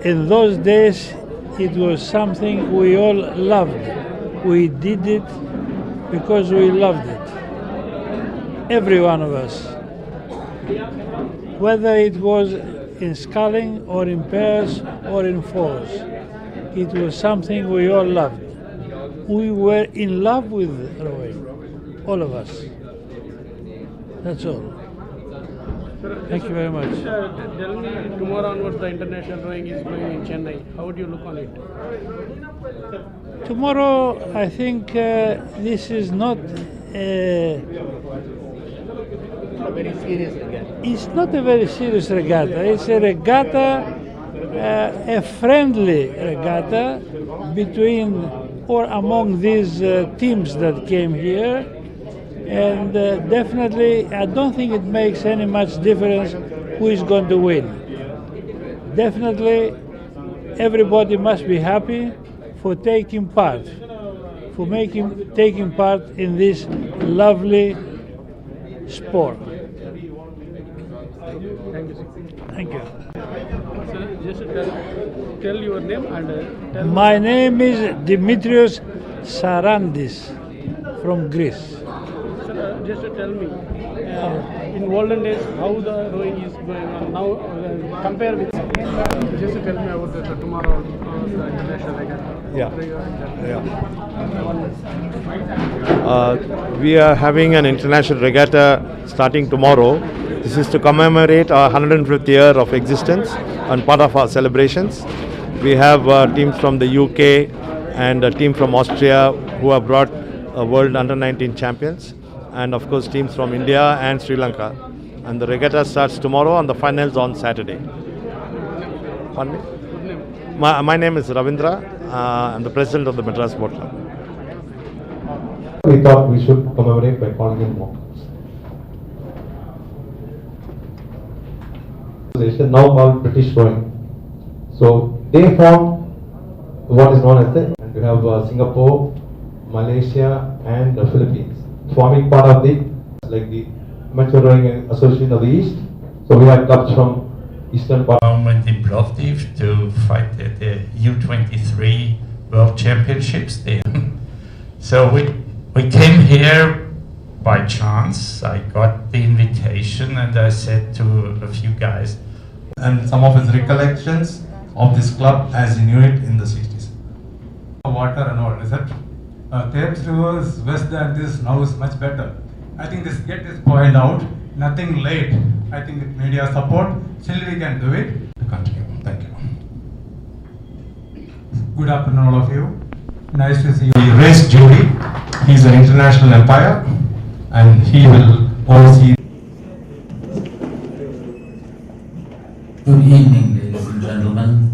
in those days it was something we all loved. We did it because we loved it. Every one of us. Whether it was in sculling or in pairs or in fours. It was something we all loved. We were in love with rowing, all of us. That's all. Thank you very much. Tell me, tomorrow onwards the international rowing is going in Chennai. How would you look on it? Tomorrow, I think this is not a very serious regatta. It's not a very serious regatta. It's a regatta, a friendly regatta between or among these teams that came here. And definitely, I don't think it makes any much difference who is going to win. Definitely, everybody must be happy for taking part, taking part in this lovely sport. Thank you, sir. Thank you. Sir, just tell your name and tell My name is Dimitrios Sarandis from Greece. Sir, just tell me, in olden days, how the rowing is going on now, compare with. Just tell me about the tomorrow the international regatta. We are having an international regatta starting tomorrow. This is to commemorate our 105th year of existence and part of our celebrations. We have teams from the UK and a team from Austria who have brought world under-19 champions, and of course teams from India and Sri Lanka. And the regatta starts tomorrow and the finals on Saturday. Pardon me? My name is Ravindra. I'm the president of the Madras Boat Club. We thought we should commemorate by calling him monks. Now called British Rowing. So they form what is known as the, and we have Singapore, Malaysia and the Philippines forming part of the, like the Amateur Rowing Association of the East. So we have clubs from eastern part. Went in Plovdiv to fight at the U23 World Championships there. So we came here by chance. I got the invitation and I said to a few guys. And some of his recollections of this club as he knew it in the 60s. Water and all, is it? Thames River's west than this now is much better. I think this gate is pointed out, nothing late. I think with media support, still we can do it. To continue. Thank you. Good afternoon, all of you. Nice to see you. He raised Judy. He's an international umpire and he will oversee. Good evening, ladies and gentlemen.